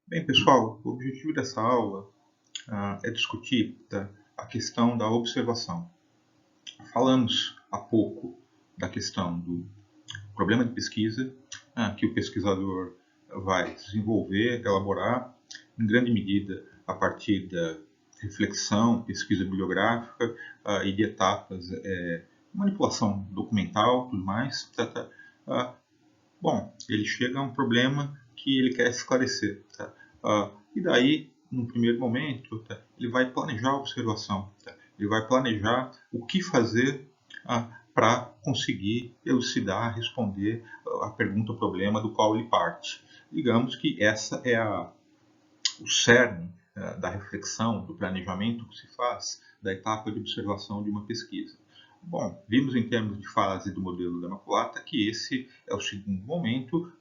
Bem, pessoal, o objetivo dessa aula é discutir a questão da observação. Falamos há pouco da questão do problema de pesquisa, que o pesquisador vai desenvolver, elaborar, em grande medida a partir da reflexão, pesquisa bibliográfica e de etapas, manipulação documental, tudo mais. Bom, ele chega a um problema que ele quer esclarecer. E daí, no primeiro momento, ele vai planejar a observação. Ele vai planejar o que fazer para conseguir elucidar, responder a pergunta ou problema do qual ele parte. Digamos que essa é o cerne da reflexão, do planejamento que se faz da etapa de observação de uma pesquisa. Bom, vimos em termos de fase do modelo da maculata que esse é o segundo momento,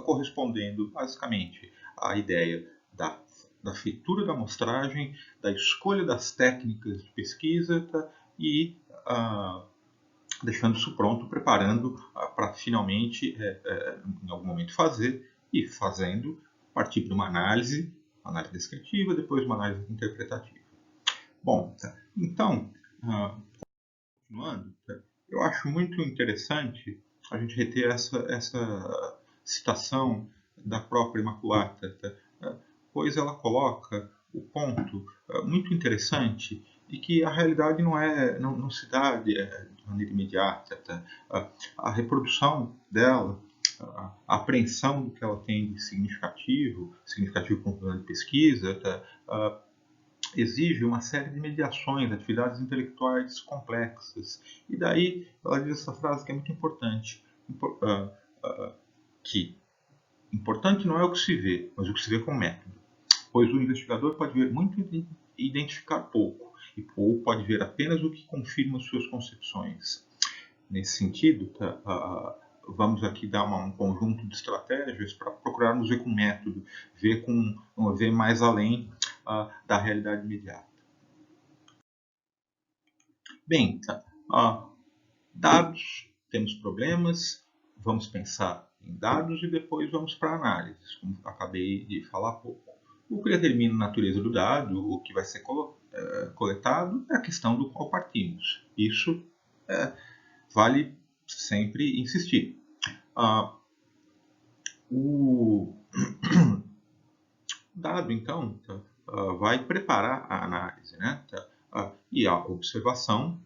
correspondendo basicamente à ideia da feitura da amostragem, da escolha das técnicas de pesquisa e deixando isso pronto, preparando para finalmente, em algum momento, fazer e fazendo, partir para uma análise descritiva, depois uma análise interpretativa. Bom, então, continuando, eu acho muito interessante a gente reter essa citação da própria Imaculata, pois ela coloca o ponto muito interessante de que a realidade não se dá de maneira imediata. A reprodução dela, a apreensão do que ela tem de significativo com o plano de pesquisa, exige uma série de mediações, atividades intelectuais complexas. E daí ela diz essa frase que é muito importante, que importante não é o que se vê, mas o que se vê com método. Pois o investigador pode ver muito e identificar pouco, e pouco pode ver apenas o que confirma suas concepções. Nesse sentido, vamos aqui dar um conjunto de estratégias para procurarmos ver com método, ver mais além da realidade imediata. Bem, dados, temos problemas, vamos pensar em dados e depois vamos para análises, como acabei de falar há pouco. O que determina a natureza do dado, o que vai ser coletado, é a questão do qual partimos. Isso vale sempre insistir. O dado, então, vai preparar a análise, né? E a observação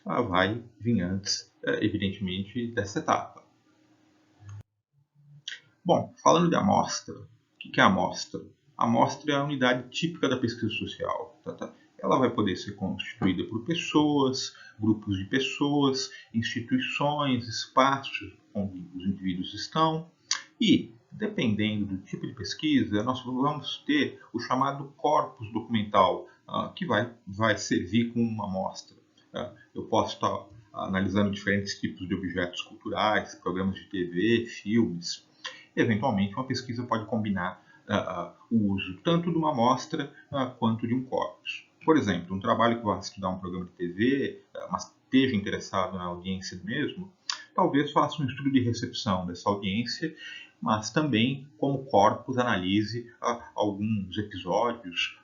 vai vir antes, evidentemente, dessa etapa. Bom, falando de amostra, o que é a amostra? A amostra é a unidade típica da pesquisa social. Ela vai poder ser constituída por pessoas, grupos de pessoas, instituições, espaços onde os indivíduos estão e, dependendo do tipo de pesquisa, nós vamos ter o chamado corpus documental, que vai servir como uma amostra. Eu posso estar analisando diferentes tipos de objetos culturais, programas de TV, filmes. Eventualmente, uma pesquisa pode combinar o uso tanto de uma amostra quanto de um corpus. Por exemplo, um trabalho que vai estudar um programa de TV, mas esteja interessado na audiência mesmo, talvez faça um estudo de recepção dessa audiência, mas também, como corpus, analise alguns episódios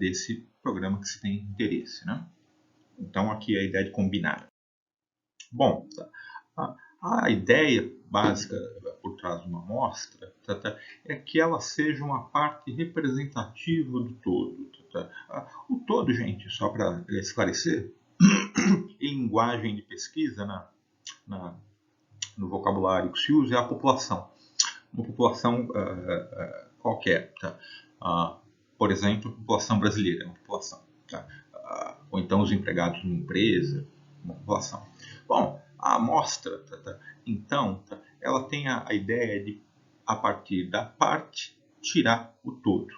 desse programa que se tem interesse. Né? Então, aqui é a ideia de combinar. Bom, a ideia básica por trás de uma amostra é que ela seja uma parte representativa do todo. O todo, gente, só para esclarecer, em linguagem de pesquisa, no vocabulário que se usa, é a população. Uma população qualquer. Por exemplo, a população brasileira é uma população. Ou então os empregados de uma empresa, uma população. Bom, a amostra, então, ela tem a ideia de, a partir da parte, tirar o todo.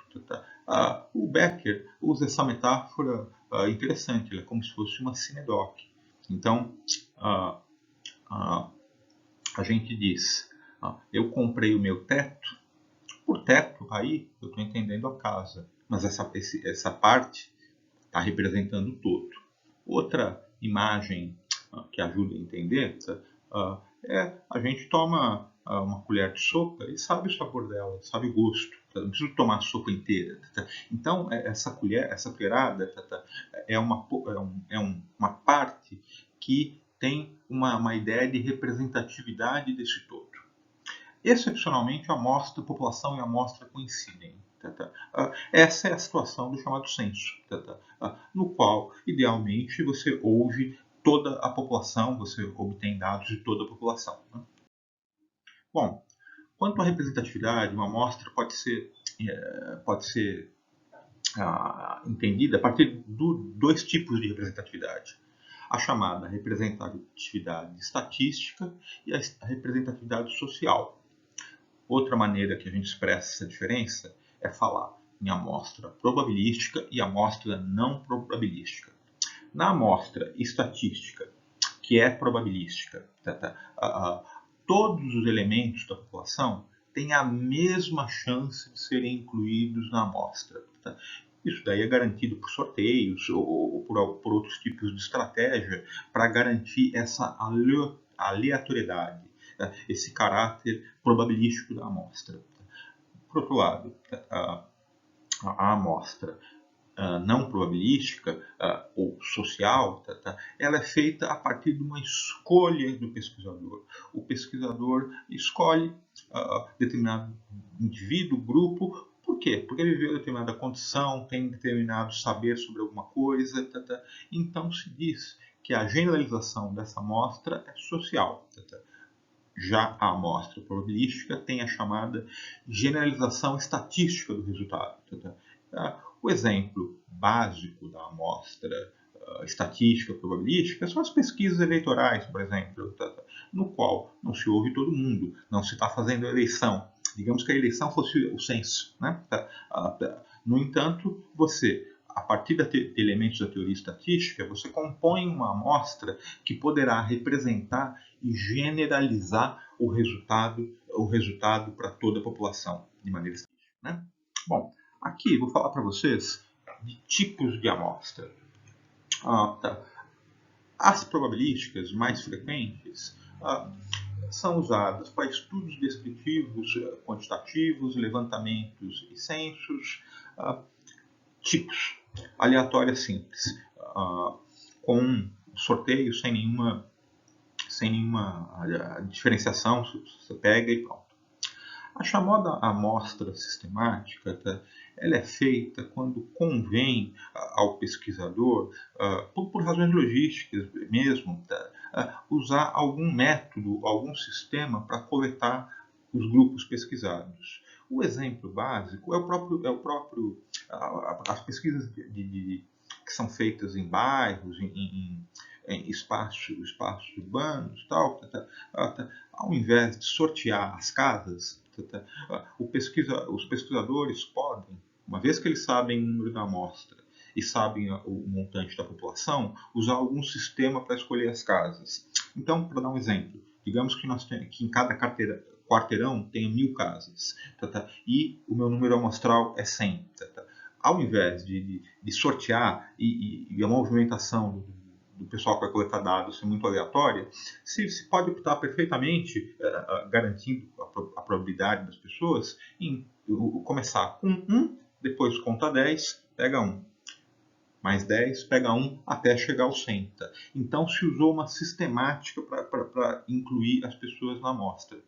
O Becker usa essa metáfora interessante, ela é como se fosse uma cinedoc. Então, a gente diz, eu comprei o meu teto. Por teto, aí eu estou entendendo a casa, mas essa parte está representando o todo. Outra imagem que ajuda a entender é a gente toma uma colher de sopa, ele sabe o sabor dela, sabe o gosto. Não precisa tomar a sopa inteira. Então, essa colherada uma parte que tem uma ideia de representatividade desse todo. Excepcionalmente, a população e a amostra coincidem. Essa é a situação do chamado censo, no qual, idealmente, você ouve toda a população, você obtém dados de toda a população. Bom, quanto à representatividade, uma amostra pode ser entendida a partir de dois tipos de representatividade. A chamada representatividade estatística e a representatividade social. Outra maneira que a gente expressa essa diferença é falar em amostra probabilística e amostra não probabilística. Na amostra estatística, que é probabilística, todos os elementos da população têm a mesma chance de serem incluídos na amostra. Isso daí é garantido por sorteios ou por outros tipos de estratégia para garantir essa aleatoriedade, esse caráter probabilístico da amostra. Por outro lado, a amostra não probabilística ou social, ela é feita a partir de uma escolha do pesquisador. O pesquisador escolhe determinado indivíduo, grupo. Por quê? Porque ele viveu determinada condição, tem determinado saber sobre alguma coisa. Então se diz que a generalização dessa amostra é social. Já a amostra probabilística tem a chamada generalização estatística do resultado. O exemplo básico da amostra estatística probabilística são as pesquisas eleitorais, por exemplo, no qual não se ouve todo mundo, não se está fazendo eleição. Digamos que a eleição fosse o censo. No entanto, você, a partir de elementos da teoria estatística, você compõe uma amostra que poderá representar e generalizar o resultado para toda a população, de maneira estatística. Bom, aqui vou falar para vocês de tipos de amostra. As probabilísticas mais frequentes são usadas para estudos descritivos, quantitativos, levantamentos e censos. Tipos: aleatória simples, com sorteio sem nenhuma diferenciação, você pega e pronto. A chamada amostra sistemática, ela é feita quando convém ao pesquisador, por razões logísticas mesmo, usar algum método, algum sistema para coletar os grupos pesquisados. O exemplo básico as pesquisas que são feitas em bairros, em espaços urbanos, ao invés de sortear as casas, os pesquisadores podem, uma vez que eles sabem o número da amostra e sabem o montante da população, usar algum sistema para escolher as casas. Então, para dar um exemplo, digamos que em cada quarteirão tenha 1000 casas, e o meu número amostral é 100. Ao invés de sortear e a movimentação do pessoal que vai coletar dados ser muito aleatória, se pode optar perfeitamente, garantindo a probabilidade das pessoas, em começar com 1, depois conta 10, pega 1. Mais 10, pega 1 até chegar ao 100. Então se usou uma sistemática para incluir as pessoas na amostra.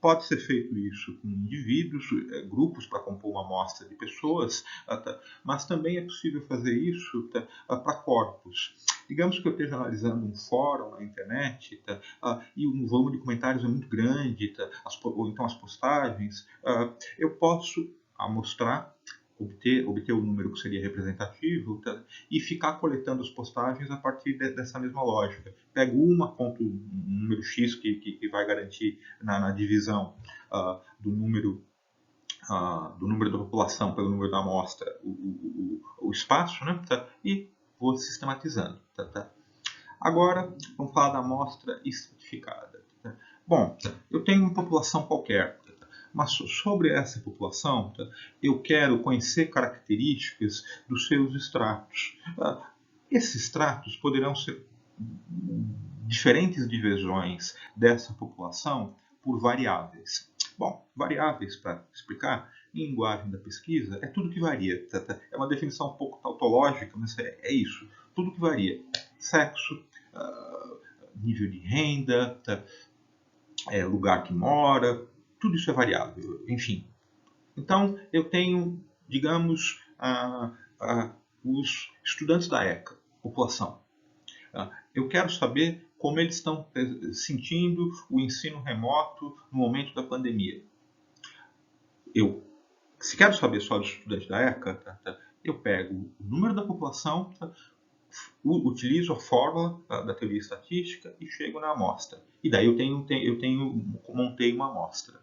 Pode ser feito isso com indivíduos, grupos para compor uma amostra de pessoas, mas também é possível fazer isso para corpos. Digamos que eu esteja analisando um fórum na internet e o volume de comentários é muito grande, ou então as postagens, eu posso amostrar, obter o número que seria representativo e ficar coletando as postagens a partir dessa mesma lógica. Pego uma, conto um número X que vai garantir na divisão do número da população pelo número da amostra o espaço, e vou sistematizando. Agora, vamos falar da amostra estratificada. Bom, eu tenho uma população qualquer, mas sobre essa população eu quero conhecer características dos seus estratos. Esses estratos poderão ser diferentes divisões dessa população por variáveis. Bom, variáveis, para explicar, em linguagem da pesquisa, é tudo que varia. É uma definição um pouco tautológica, mas é isso. Tudo que varia. Sexo, nível de renda, lugar que mora, tudo isso é variável, enfim. Então, eu tenho, digamos, os estudantes da ECA, população. Eu quero saber como eles estão sentindo o ensino remoto no momento da pandemia. Se quero saber só dos estudantes da ECA, eu pego o número da população, utilizo a fórmula da teoria estatística e chego na amostra. E daí eu montei uma amostra.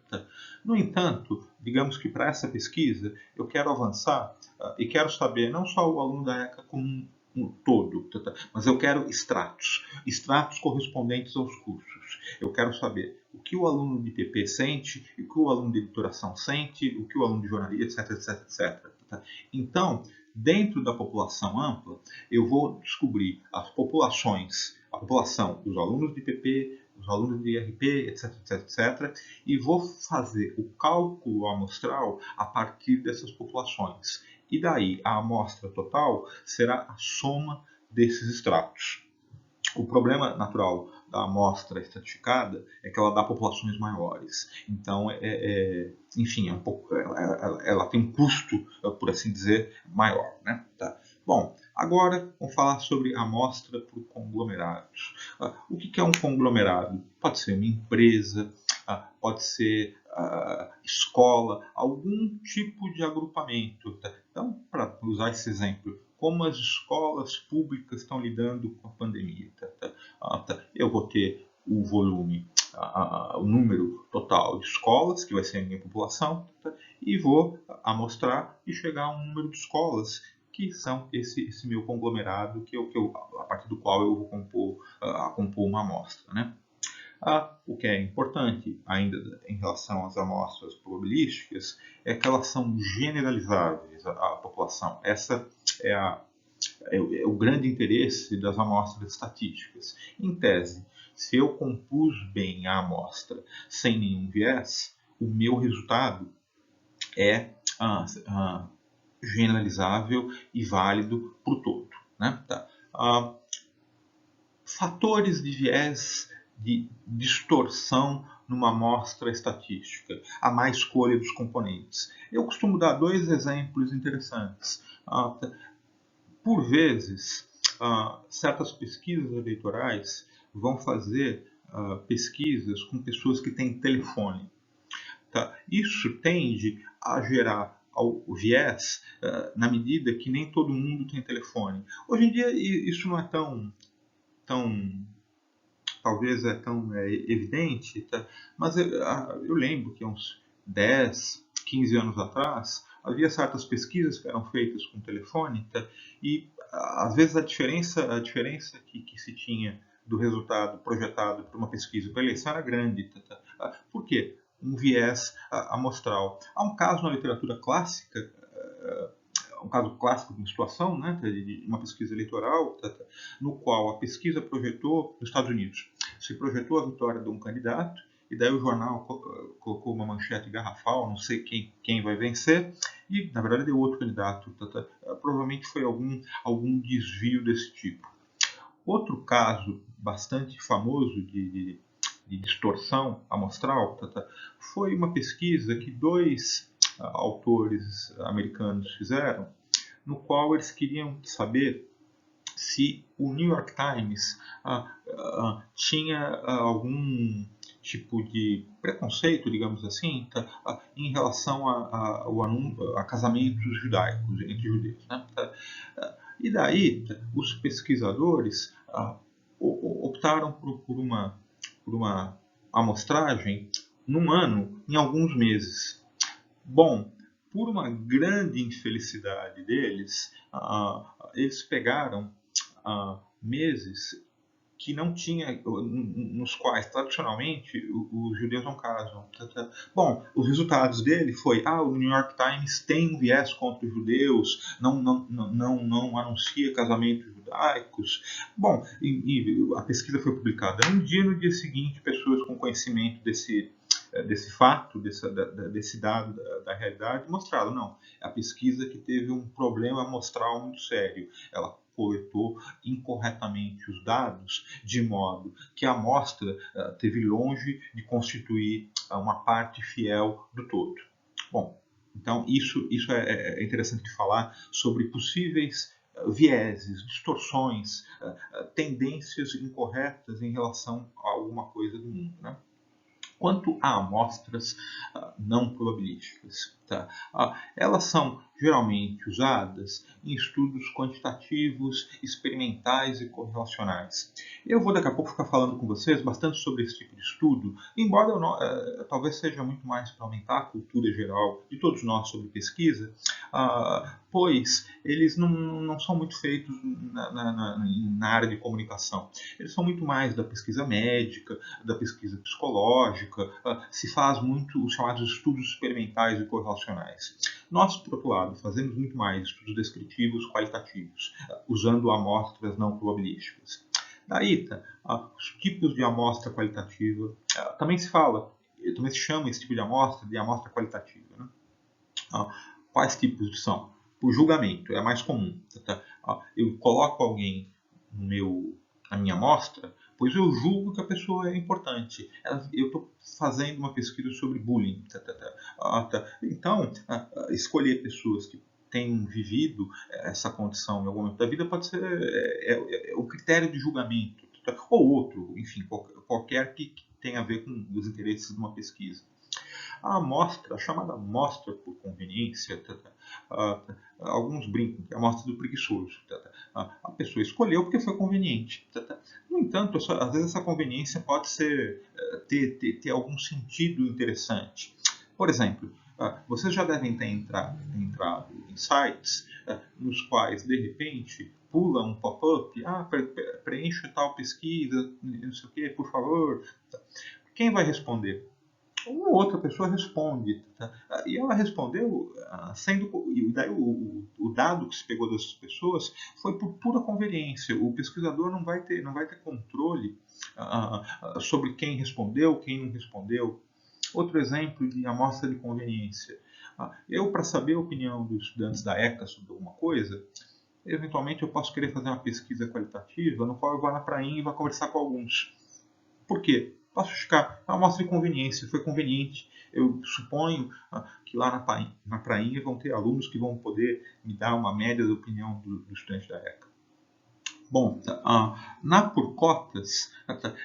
No entanto, digamos que para essa pesquisa eu quero avançar e quero saber não só o aluno da ECA como um todo, mas eu quero extratos correspondentes aos cursos. Eu quero saber o que o aluno de PP sente, o que o aluno de editoração sente, o que o aluno de jornalismo, etc. Então, dentro da população ampla, eu vou descobrir a população dos alunos de PP, os alunos de IRP, etc, e vou fazer o cálculo amostral a partir dessas populações. E daí, a amostra total será a soma desses extratos. O problema natural da amostra estratificada é que ela dá populações maiores. Então, enfim, ela tem um custo, por assim dizer, maior. Né? Tá. Bom, agora vamos falar sobre a amostra por conglomerados. O que é um conglomerado? Pode ser uma empresa, pode ser escola, algum tipo de agrupamento. Tá? Então, para usar esse exemplo, como as escolas públicas estão lidando com a pandemia. Eu vou ter o volume, o número total de escolas, que vai ser a minha população, e vou amostrar e chegar a um número de escolas que são esse meu conglomerado, a partir do qual eu vou compor uma amostra. Né? O que é importante ainda em relação às amostras probabilísticas é que elas são generalizáveis à população. Essa é o grande interesse das amostras estatísticas. Em tese, se eu compus bem a amostra sem nenhum viés, o meu resultado é generalizável e válido para o todo. Né? Fatores de viés de distorção numa amostra estatística, a má escolha dos componentes. Eu costumo dar dois exemplos interessantes. Por vezes, certas pesquisas eleitorais vão fazer pesquisas com pessoas que têm telefone. Tá? Isso tende a gerar o viés na medida que nem todo mundo tem telefone. Hoje em dia isso não é tão talvez é tão evidente, tá? Mas eu lembro que uns 10, 15 anos atrás havia certas pesquisas que eram feitas com telefone, tá? E às vezes a diferença que se tinha do resultado projetado para uma pesquisa para eleição era grande. Tá? Por quê? Um viés amostral. Há um caso na literatura clássica, um caso clássico de uma situação, né, de uma pesquisa eleitoral, no qual a pesquisa projetou, nos Estados Unidos, se projetou a vitória de um candidato, e daí o jornal colocou uma manchete garrafal, não sei quem vai vencer, e na verdade deu outro candidato. Provavelmente foi algum desvio desse tipo. Outro caso bastante famoso de distorção amostral foi uma pesquisa que dois autores americanos fizeram, no qual eles queriam saber se o New York Times tinha algum tipo de preconceito, digamos assim, em relação a casamentos judaicos entre judeus. Né? E daí os pesquisadores optaram por uma amostragem num ano, em alguns meses. Bom, por uma grande infelicidade deles, eles pegaram meses que não tinha, nos quais tradicionalmente os judeus não casam. Bom, os resultados dele foi: o New York Times tem um viés contra os judeus, não anuncia casamentos judaicos. Bom, e a pesquisa foi publicada um dia, no dia seguinte, pessoas com conhecimento desse fato, desse dado da realidade, mostrado, não, a pesquisa que teve um problema amostral muito sério, ela coletou incorretamente os dados, de modo que a amostra teve longe de constituir uma parte fiel do todo. Bom, então isso é interessante de falar sobre possíveis vieses, distorções, tendências incorretas em relação a alguma coisa do mundo, né? Quanto a amostras não probabilísticas, tá? Elas são geralmente usadas em estudos quantitativos, experimentais e correlacionais. Eu vou daqui a pouco ficar falando com vocês bastante sobre esse tipo de estudo, embora eu não, talvez seja muito mais para aumentar a cultura geral de todos nós sobre pesquisa, pois eles não são muito feitos na área de comunicação. Eles são muito mais da pesquisa médica, da pesquisa psicológica, se faz muito os chamados estudos experimentais e correlacionais. Nós, por outro lado, fazemos muito mais estudos descritivos qualitativos, usando amostras não probabilísticas. Daí, os tipos de amostra qualitativa, também se chama esse tipo de amostra qualitativa, né? Quais tipos são? Por julgamento, é a mais comum. Eu coloco alguém na minha amostra, pois eu julgo que a pessoa é importante. Eu estou fazendo uma pesquisa sobre bullying. Então, escolher pessoas que tenham vivido essa condição em algum momento da vida pode ser o critério de julgamento, ou outro, enfim, qualquer que tenha a ver com os interesses de uma pesquisa. A chamada amostra por conveniência, alguns brincam que é a amostra do preguiçoso. A pessoa escolheu porque foi conveniente. No entanto, às vezes essa conveniência pode ter algum sentido interessante. Por exemplo, vocês já devem ter entrado em sites nos quais, de repente, pula um pop-up, preencha tal pesquisa, não sei o que, por favor. Quem vai responder? Uma outra pessoa responde, e ela respondeu e daí o dado que se pegou dessas pessoas foi por pura conveniência. O pesquisador não vai ter controle sobre quem respondeu, quem não respondeu. Outro exemplo de amostra de conveniência. Eu, para saber a opinião dos estudantes da ECA sobre alguma coisa, eventualmente eu posso querer fazer uma pesquisa qualitativa no qual eu vou na prainha e vou conversar com alguns. Por quê? Posso ficar uma amostra de conveniência, foi conveniente. Eu suponho que lá na prainha vão ter alunos que vão poder me dar uma média da opinião do estudante da ECA. Bom, por cotas,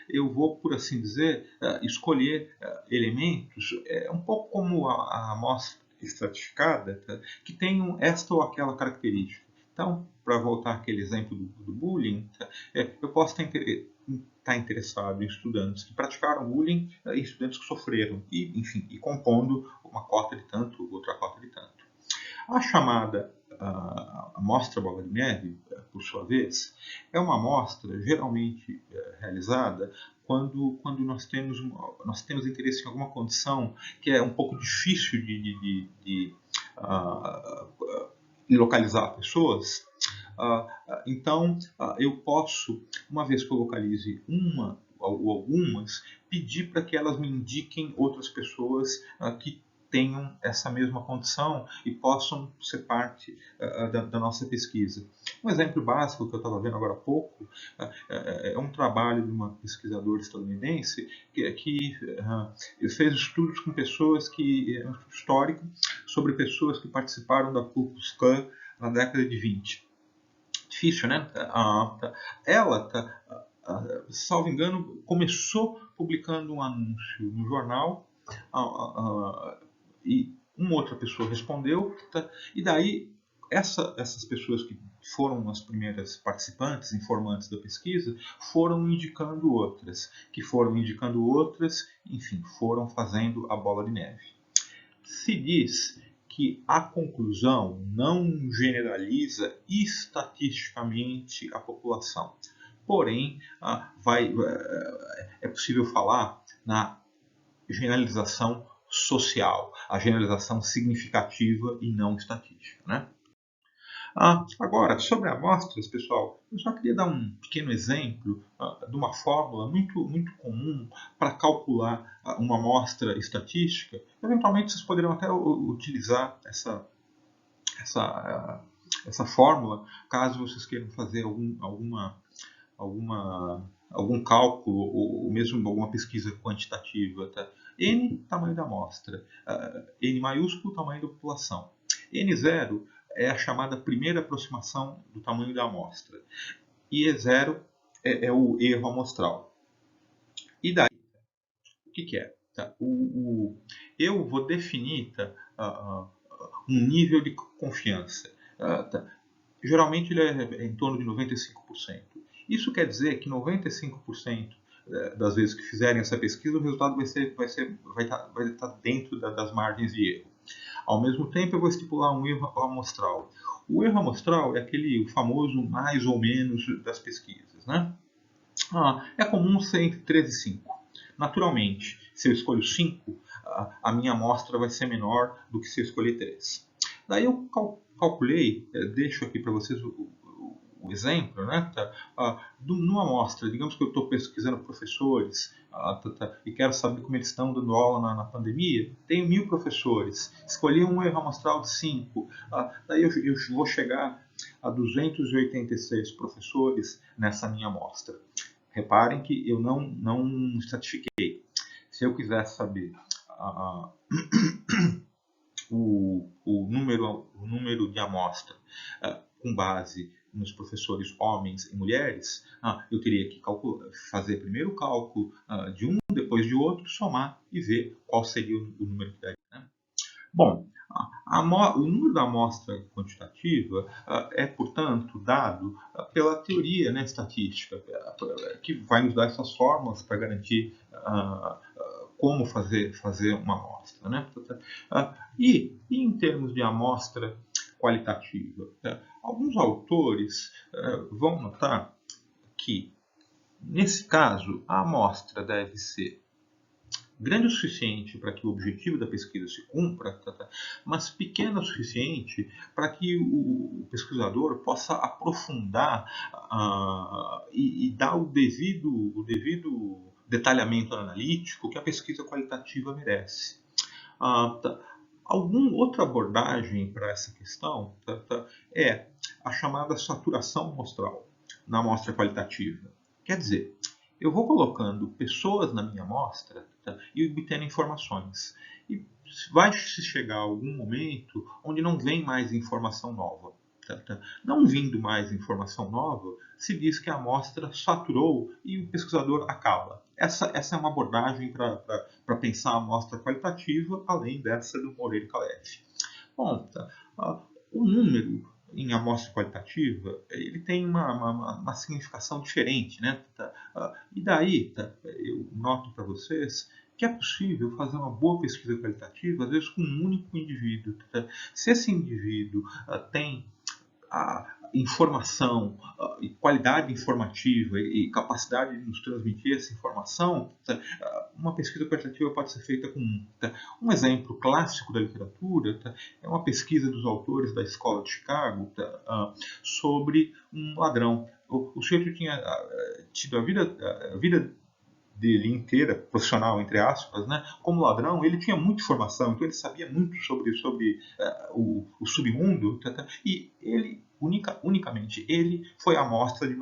eu vou, por assim dizer, escolher elementos, um pouco como a amostra estratificada, que tenham esta ou aquela característica. Então, para voltar àquele exemplo do bullying, eu posso estar interessado em estudantes que praticaram bullying e estudantes que sofreram, e compondo uma cota de tanto, outra cota de tanto. A chamada amostra bola de neve, por sua vez, é uma amostra geralmente realizada quando nós temos interesse em alguma condição que é um pouco difícil de localizar pessoas. Então, eu posso, uma vez que eu localize uma ou algumas, pedir para que elas me indiquem outras pessoas que tenham essa mesma condição e possam ser parte da nossa pesquisa. Um exemplo básico que eu estava vendo agora há pouco é um trabalho de uma pesquisadora estadunidense que fez estudos com pessoas um estudo histórico sobre pessoas que participaram da Ku Klux Klan na década de 20. Difícil, né? Ela, salvo engano, começou publicando um anúncio no jornal e uma outra pessoa respondeu, e daí essas pessoas que foram as primeiras participantes, informantes da pesquisa, foram indicando outras, enfim, foram fazendo a bola de neve. Se diz que a conclusão não generaliza estatisticamente a população. Porém, é possível falar na generalização social, a generalização significativa e não estatística, né? Agora, sobre amostras, pessoal, eu só queria dar um pequeno exemplo de uma fórmula muito comum para calcular uma amostra estatística. Eventualmente, vocês poderiam até utilizar essa, essa fórmula caso vocês queiram fazer algum cálculo ou mesmo alguma pesquisa quantitativa. Tá? N, tamanho da amostra. N maiúsculo, tamanho da população. N0 é a chamada primeira aproximação do tamanho da amostra. E E0 é o erro amostral. E daí, o que é? Tá? Eu vou definir um nível de confiança. Tá? Geralmente ele é em torno de 95%. Isso quer dizer que 95% das vezes que fizerem essa pesquisa, o resultado vai estar dentro das margens de erro. Ao mesmo tempo, eu vou estipular um erro amostral. O erro amostral é aquele famoso mais ou menos das pesquisas. Né? É comum ser entre 3 e 5. Naturalmente, se eu escolho 5, a minha amostra vai ser menor do que se eu escolher 3. Daí eu calculei, deixo aqui para vocês o exemplo, né? Numa amostra, digamos que eu estou pesquisando professores e quero saber como eles estão dando aula na pandemia, tenho 1000 professores, escolhi um erro amostral de 5, daí eu vou chegar a 286 professores nessa minha amostra. Reparem que eu não estratifiquei. Se eu quiser saber o número de amostra com base nos professores homens e mulheres, eu teria que fazer primeiro o cálculo de um, depois de outro, somar e ver qual seria o número que daria. Né? Bom, o número da amostra quantitativa é, portanto, dado pela teoria, né, estatística, que vai nos dar essas fórmulas para garantir como fazer uma amostra. Né? E em termos de amostra qualitativa, alguns autores vão notar que, nesse caso, a amostra deve ser grande o suficiente para que o objetivo da pesquisa se cumpra, mas pequena o suficiente para que o pesquisador possa aprofundar e dar o devido detalhamento analítico que a pesquisa qualitativa merece. Alguma outra abordagem para essa questão é a chamada saturação amostral na amostra qualitativa. Quer dizer, eu vou colocando pessoas na minha amostra e obtendo informações. E vai se chegar a algum momento onde não vem mais informação nova. Não vindo mais informação nova, se diz que a amostra saturou e o pesquisador acaba. Essa é uma abordagem para pensar a amostra qualitativa, além dessa do Moreira e Kalev. Bom, o número em amostra qualitativa, ele tem uma significação diferente. Né? E daí, eu noto para vocês que é possível fazer uma boa pesquisa qualitativa, às vezes com um único indivíduo. Se esse indivíduo tem a informação, e qualidade informativa e capacidade de nos transmitir essa informação, uma pesquisa qualitativa pode ser feita com um exemplo clássico da literatura, é uma pesquisa dos autores da Escola de Chicago sobre um ladrão. O sujeito tinha tido a vida dele inteira, profissional, entre aspas, né? Como ladrão, ele tinha muita informação, então ele sabia muito sobre o submundo, e ele, unicamente, ele foi a amostra de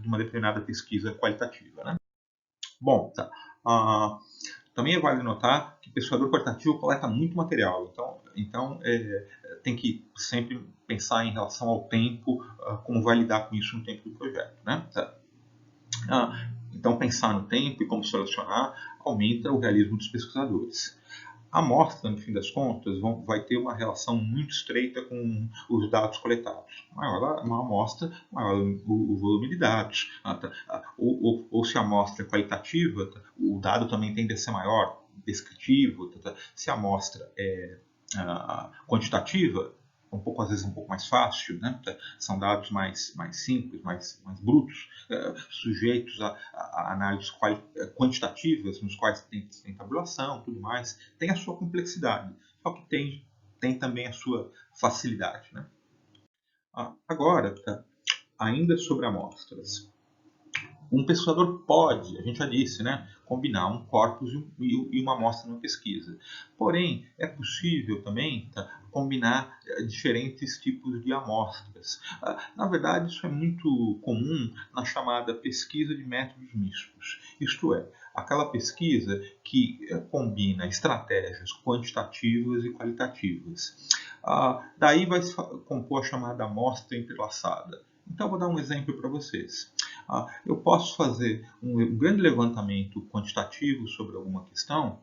uma determinada pesquisa qualitativa. Né? Bom, também vale notar que o pesquisador qualitativo coleta muito material, então tem que sempre pensar em relação ao tempo, como vai lidar com isso no tempo do projeto. Né? Então, pensar no tempo e como selecionar aumenta o realismo dos pesquisadores. A amostra, no fim das contas, vai ter uma relação muito estreita com os dados coletados. Maior uma amostra, maior o volume de dados. Ou se a amostra é qualitativa, o dado também tende a ser maior, descritivo. Se a amostra é quantitativa, às vezes um pouco mais fácil, né? São dados mais simples, mais brutos, sujeitos a análises quantitativas, nos quais tem tabulação, tudo mais, tem a sua complexidade, só que tem também a sua facilidade. Né? Agora, ainda sobre amostras. Um pesquisador pode, a gente já disse, né, combinar um corpus e uma amostra numa pesquisa. Porém, é possível também combinar diferentes tipos de amostras. Na verdade, isso é muito comum na chamada pesquisa de métodos mistos. Isto é, aquela pesquisa que combina estratégias quantitativas e qualitativas. Daí vai se compor a chamada amostra entrelaçada. Então, vou dar um exemplo para vocês. Eu posso fazer um grande levantamento quantitativo sobre alguma questão,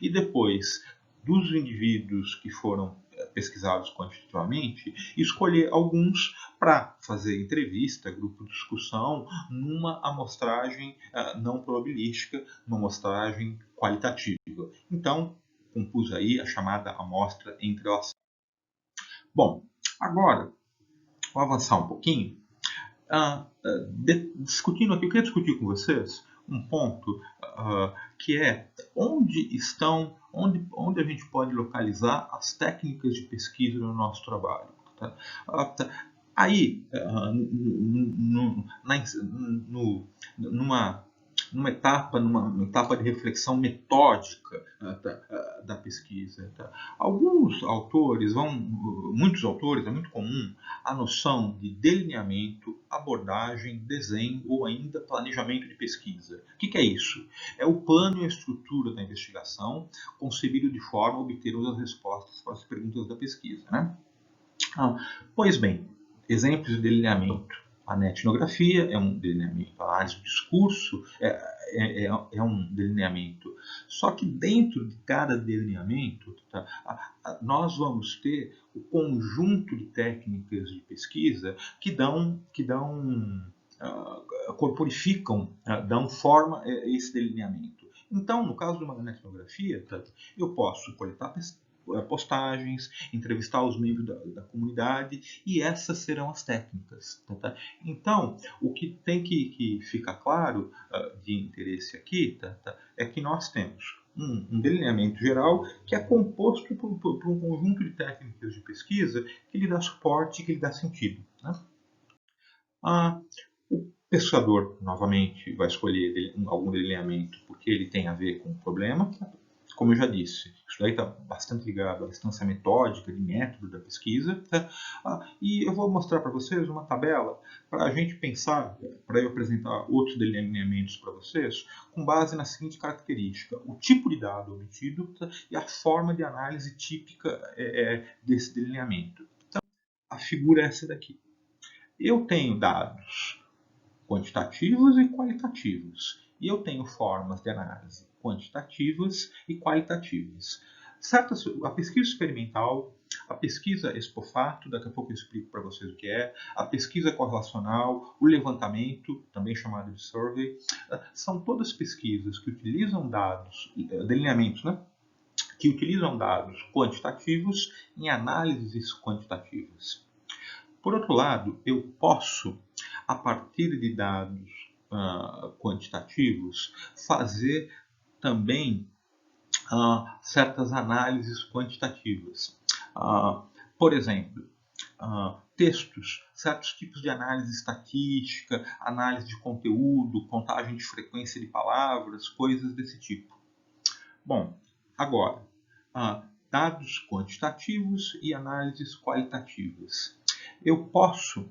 e depois, dos indivíduos que foram pesquisados quantitativamente, escolher alguns para fazer entrevista, grupo de discussão, numa amostragem não probabilística, numa amostragem qualitativa. Então, compus aí a chamada amostra entrelaçada. Bom, agora, vou avançar um pouquinho. Discutindo aqui, eu queria discutir com vocês um ponto que é onde a gente pode localizar as técnicas de pesquisa no nosso trabalho. Aí, numa etapa de reflexão metódica da pesquisa. Muitos autores, é muito comum a noção de delineamento, abordagem, desenho ou ainda planejamento de pesquisa. O que é isso? É o plano e a estrutura da investigação concebido de forma a obter as respostas para as perguntas da pesquisa. Né? Pois bem, exemplos de delineamento. A etnografia é um delineamento, a análise do discurso é um delineamento. Só que dentro de cada delineamento, nós vamos ter o conjunto de técnicas de pesquisa que corporificam, dão forma a esse delineamento. Então, no caso de uma etnografia, eu posso coletar postagens, entrevistar os membros da comunidade, e essas serão as técnicas. Então, o que tem que ficar claro de interesse aqui é que nós temos um delineamento geral que é composto por um conjunto de técnicas de pesquisa que lhe dá suporte e que lhe dá sentido. Né? O pesquisador, novamente, vai escolher algum delineamento porque ele tem a ver com o problema. Como eu já disse, isso daí está bastante ligado à instância metódica, de método da pesquisa. E eu vou mostrar para vocês uma tabela para a gente pensar, para eu apresentar outros delineamentos para vocês, com base na seguinte característica: o tipo de dado obtido e a forma de análise típica desse delineamento. Então, a figura é essa daqui. Eu tenho dados quantitativos e qualitativos, e eu tenho formas de análise quantitativas e qualitativas. A pesquisa experimental, a pesquisa ex-post-facto, daqui a pouco eu explico para vocês o que é, a pesquisa correlacional, o levantamento, também chamado de survey, são todas pesquisas que utilizam dados, delineamentos, né? Que utilizam dados quantitativos em análises quantitativas. Por outro lado, eu posso, a partir de dados quantitativos, fazer também certas análises quantitativas. Por exemplo, textos, certos tipos de análise estatística, análise de conteúdo, contagem de frequência de palavras, coisas desse tipo. Bom, agora, dados quantitativos e análises qualitativas. Eu posso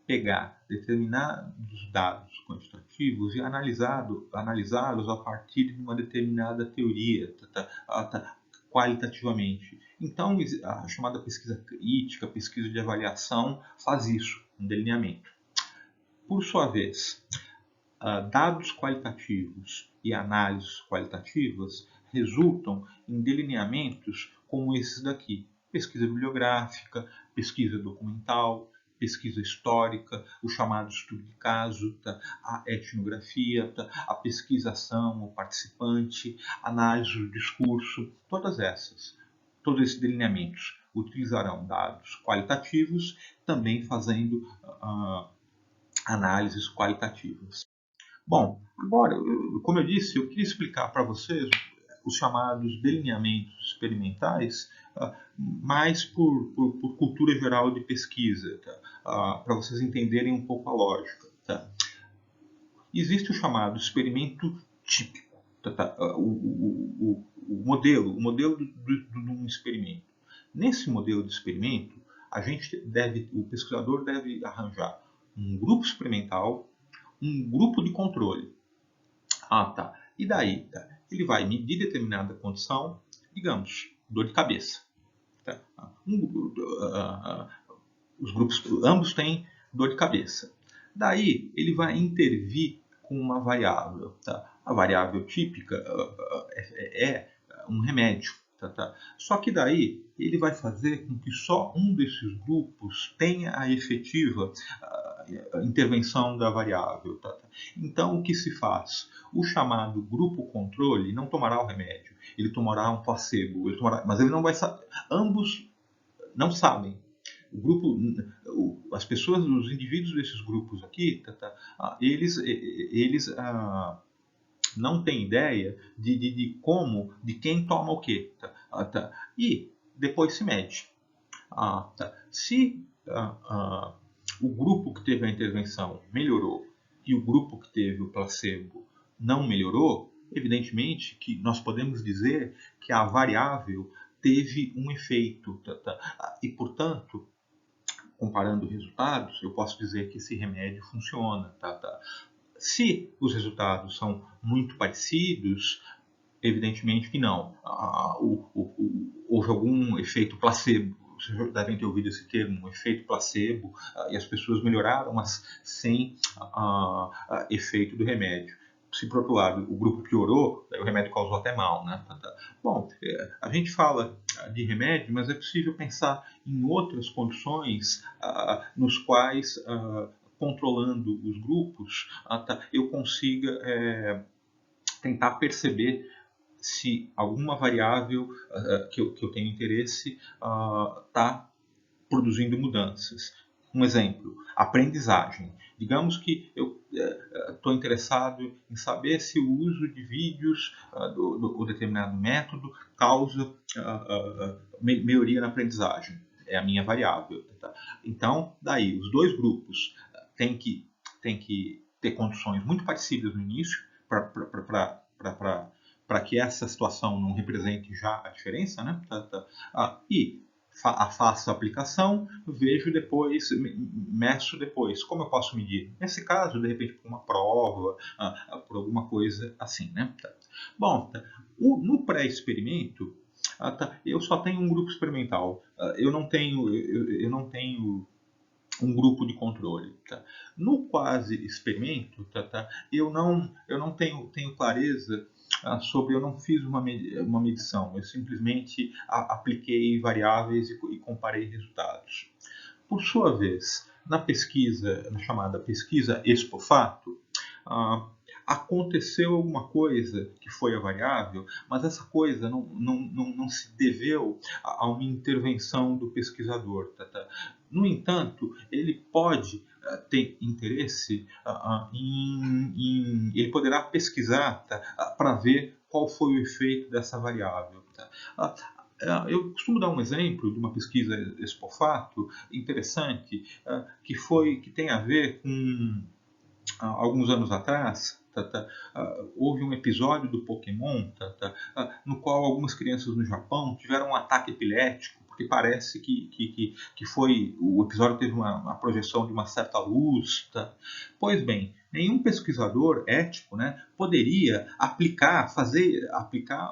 pegar determinados dados quantitativos e analisá-los a partir de uma determinada teoria, qualitativamente. Então, a chamada pesquisa crítica, pesquisa de avaliação, faz isso, um delineamento. Por sua vez, dados qualitativos e análises qualitativas resultam em delineamentos como esses daqui: pesquisa bibliográfica, pesquisa documental, pesquisa histórica, o chamado estudo de caso, a etnografia, a pesquisação, o participante, análise do discurso, todos esses delineamentos utilizarão dados qualitativos, também fazendo análises qualitativas. Bom, agora, como eu disse, eu queria explicar para vocês os chamados delineamentos experimentais, mais por cultura geral de pesquisa. para vocês entenderem um pouco a lógica. Tá? Existe o chamado experimento típico, tá? O modelo de um experimento. Nesse modelo de experimento, o pesquisador deve arranjar um grupo experimental, um grupo de controle. Tá. E daí? Tá? Ele vai medir determinada condição, digamos, dor de cabeça. Tá? Os grupos, ambos têm dor de cabeça. Daí, ele vai intervir com uma variável. Tá? A variável típica é um remédio. Tá? Só que daí, ele vai fazer com que só um desses grupos tenha a efetiva intervenção da variável. Tá? Então, o que se faz? O chamado grupo controle não tomará o remédio, ele tomará um placebo, mas ele não vai saber. Ambos não sabem. O grupo, as pessoas, os indivíduos desses grupos aqui, eles não têm ideia de como, de quem toma o quê. E depois se mede. Se o grupo que teve a intervenção melhorou e o grupo que teve o placebo não melhorou, evidentemente que nós podemos dizer que a variável teve um efeito. E, portanto, comparando resultados, eu posso dizer que esse remédio funciona. Se os resultados são muito parecidos, evidentemente que não. Houve algum efeito placebo. Vocês devem ter ouvido esse termo, um efeito placebo, e as pessoas melhoraram, mas sem efeito do remédio. Se, por outro lado, o grupo piorou, o remédio causou até mal. Né? Bom, a gente fala de remédio, mas é possível pensar em outras condições nos quais, controlando os grupos, eu consiga tentar perceber se alguma variável que eu tenho interesse está produzindo mudanças. Um exemplo, aprendizagem. Digamos que eu estou interessado em saber se o uso de vídeos do determinado método causa melhoria na aprendizagem. É a minha variável. Tá? Então, daí, os dois grupos têm que ter condições muito parecidas no início para que essa situação não represente já a diferença, né? E faço a aplicação, vejo depois, meço depois. Como eu posso medir? Nesse caso, de repente, por uma prova, por alguma coisa assim, né? Bom, no pré-experimento, eu só tenho um grupo experimental. Eu não tenho um grupo de controle. No quase experimento, eu não tenho clareza sobre, eu não fiz uma medição, eu simplesmente apliquei variáveis e comparei resultados. Por sua vez, na chamada pesquisa ex-post-facto, aconteceu alguma coisa que foi a variável, mas essa coisa não se deveu a uma intervenção do pesquisador. No entanto, ele pode ter interesse ele poderá pesquisar para ver qual foi o efeito dessa variável. Eu costumo dar um exemplo de uma pesquisa ex-post-facto interessante que tem a ver com alguns anos atrás. Houve um episódio do Pokémon no qual algumas crianças no Japão tiveram um ataque epilético, porque parece que o episódio teve uma projeção de uma certa luz. Pois bem, nenhum pesquisador ético, né, poderia aplicar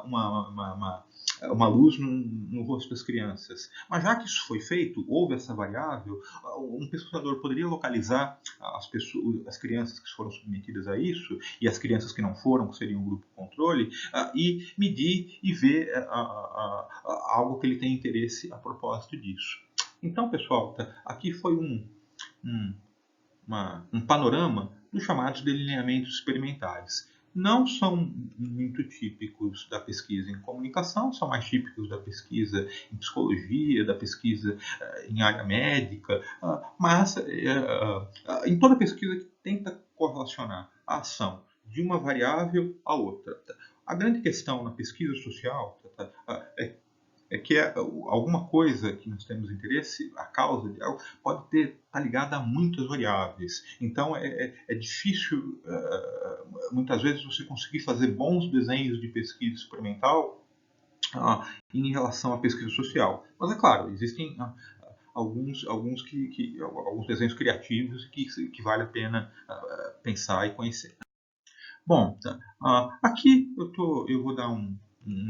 uma luz no rosto das crianças. Mas já que isso foi feito, houve essa variável, um pesquisador poderia localizar as crianças que foram submetidas a isso e as crianças que não foram, que seriam o grupo controle, e medir e ver algo que ele tem interesse a propósito disso. Então, pessoal, aqui foi um panorama dos chamados delineamentos experimentais. Não são muito típicos da pesquisa em comunicação, são mais típicos da pesquisa em psicologia, da pesquisa em área médica, mas em toda pesquisa que tenta correlacionar a ação de uma variável a outra. A grande questão na pesquisa social é que alguma coisa que nós temos interesse, a causa de algo, pode estar ligada a muitas variáveis. Então é difícil, muitas vezes, você conseguir fazer bons desenhos de pesquisa experimental em relação à pesquisa social. Mas é claro, existem alguns desenhos criativos que vale a pena pensar e conhecer. Bom, tá. Aqui eu vou dar um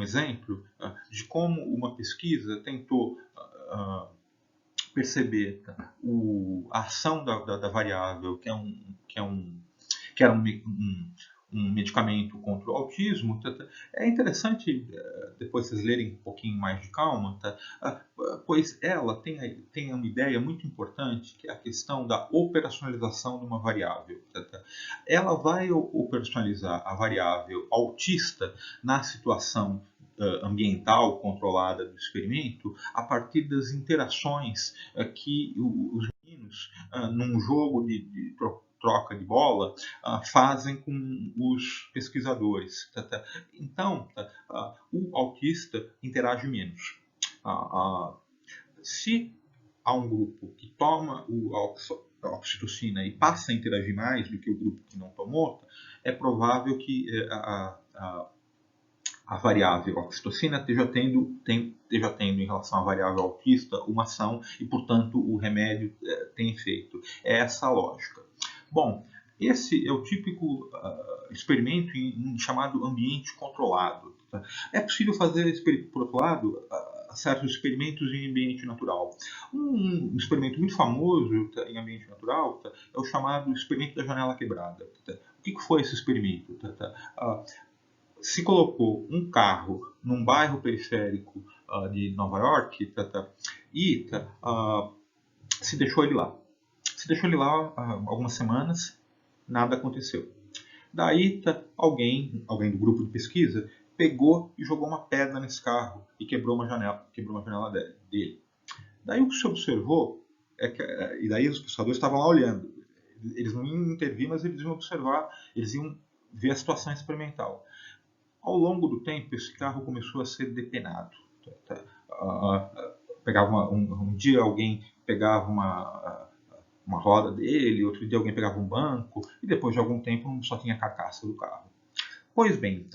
exemplo de como uma pesquisa tentou perceber a ação da variável, que era um medicamento contra o autismo. É interessante depois vocês lerem um pouquinho mais de calma, pois ela tem uma ideia muito importante, que é a questão da operacionalização de uma variável. Ela vai operacionalizar a variável autista na situação ambiental controlada do experimento a partir das interações que os meninos, num jogo de troca de bola, fazem com os pesquisadores. Então, o autista interage menos. Se há um grupo que toma a oxitocina e passa a interagir mais do que o grupo que não tomou, é provável que a variável oxitocina esteja tendo em relação à variável autista uma ação e, portanto, o remédio tem efeito. É essa a lógica. Bom, esse é o típico experimento chamado ambiente controlado. É possível fazer, por outro lado, certos experimentos em ambiente natural. Um experimento muito famoso em ambiente natural é o chamado experimento da janela quebrada. O que foi esse experimento? Se colocou um carro num bairro periférico de Nova York e se deixou ele lá. Se deixou ele lá algumas semanas, nada aconteceu. Daí alguém do grupo de pesquisa pegou e jogou uma pedra nesse carro e quebrou uma janela dele. Daí o que se observou e daí os pesquisadores estavam lá olhando. Eles não iam intervir, mas eles iam observar, eles iam ver a situação experimental. Ao longo do tempo, esse carro começou a ser depenado. Um dia alguém pegava uma roda dele, outro dia alguém pegava um banco, e depois de algum tempo só tinha a carcaça do carro. Pois bem,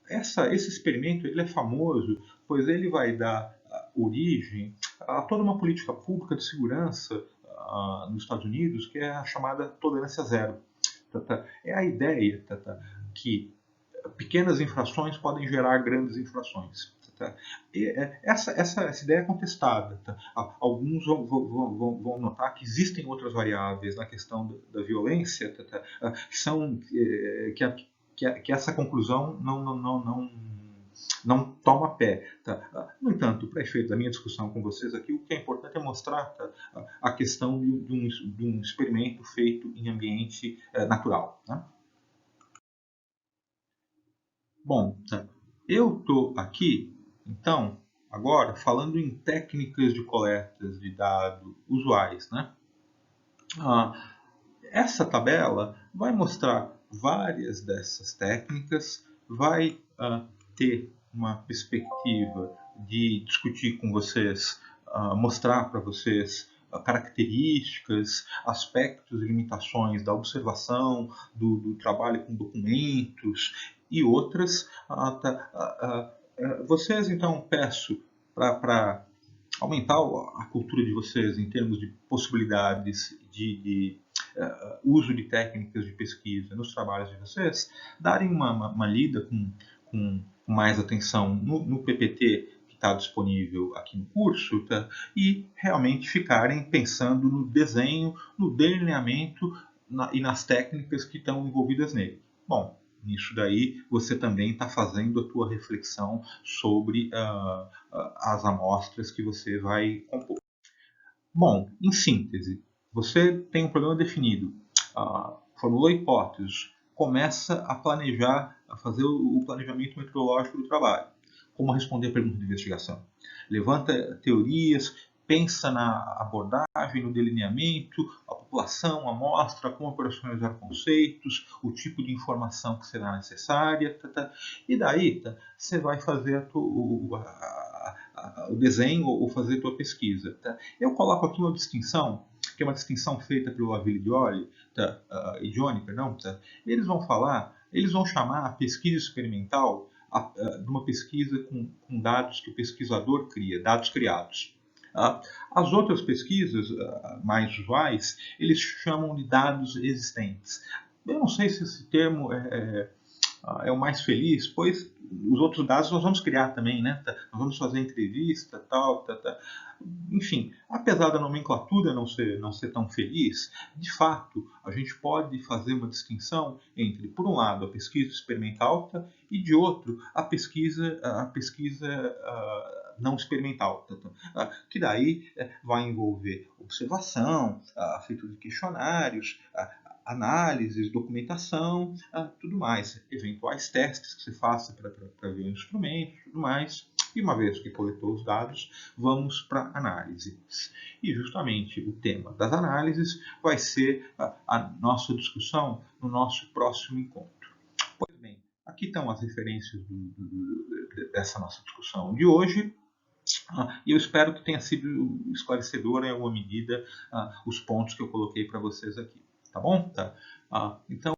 esse experimento ele é famoso, pois ele vai dar origem a toda uma política pública de segurança nos Estados Unidos, que é a chamada tolerância zero. É a ideia que pequenas infrações podem gerar grandes infrações. Essa ideia é contestada. Alguns vão notar que existem outras variáveis na questão da violência que essa conclusão não toma pé. No entanto, para efeito da minha discussão com vocês aqui, o que é importante é mostrar a questão de um experimento feito em ambiente natural. Bom, eu estou aqui, então, agora falando em técnicas de coletas de dados usuais. Essa tabela vai mostrar várias dessas técnicas, vai ter uma perspectiva de discutir com vocês, mostrar para vocês características, aspectos e limitações da observação, do trabalho com documentos e outras. Vocês, então, peço para aumentar a cultura de vocês em termos de possibilidades de uso de técnicas de pesquisa nos trabalhos de vocês, darem uma lida com mais atenção no PPT que está disponível aqui no curso, e realmente ficarem pensando no desenho, no delineamento e nas técnicas que estão envolvidas nele. Bom, nisso daí você também está fazendo a tua reflexão sobre as amostras que você vai compor. Bom, em síntese, você tem um problema definido, formulou hipóteses, começa a planejar, a fazer o planejamento metodológico do trabalho. Como responder a pergunta de investigação. Levanta teorias, pensa na abordagem, no delineamento, a população, a amostra, como operacionalizar conceitos, o tipo de informação que será necessária, e daí você vai fazer o desenho ou fazer a tua pesquisa. Eu coloco aqui uma distinção, que é uma distinção feita pelo Laville e Johnny, eles vão chamar a pesquisa experimental de uma pesquisa com dados que o pesquisador cria, dados criados. As outras pesquisas mais usuais, eles chamam de dados existentes. Eu não sei se esse termo é o mais feliz, pois os outros dados nós vamos criar também, né? Nós vamos fazer entrevista, tal. Enfim, apesar da nomenclatura não ser tão feliz, de fato, a gente pode fazer uma distinção entre, por um lado, a pesquisa experimental e, de outro, a pesquisa não experimental, que daí vai envolver observação, feito de questionários, análises, documentação, tudo mais, eventuais testes que você faça para ver o instrumento, tudo mais. E uma vez que coletou os dados, vamos para análise. E justamente o tema das análises vai ser a nossa discussão no nosso próximo encontro. Pois bem, aqui estão as referências dessa nossa discussão de hoje. E eu espero que tenha sido esclarecedor em alguma medida os pontos que eu coloquei para vocês aqui. Tá bom? Então,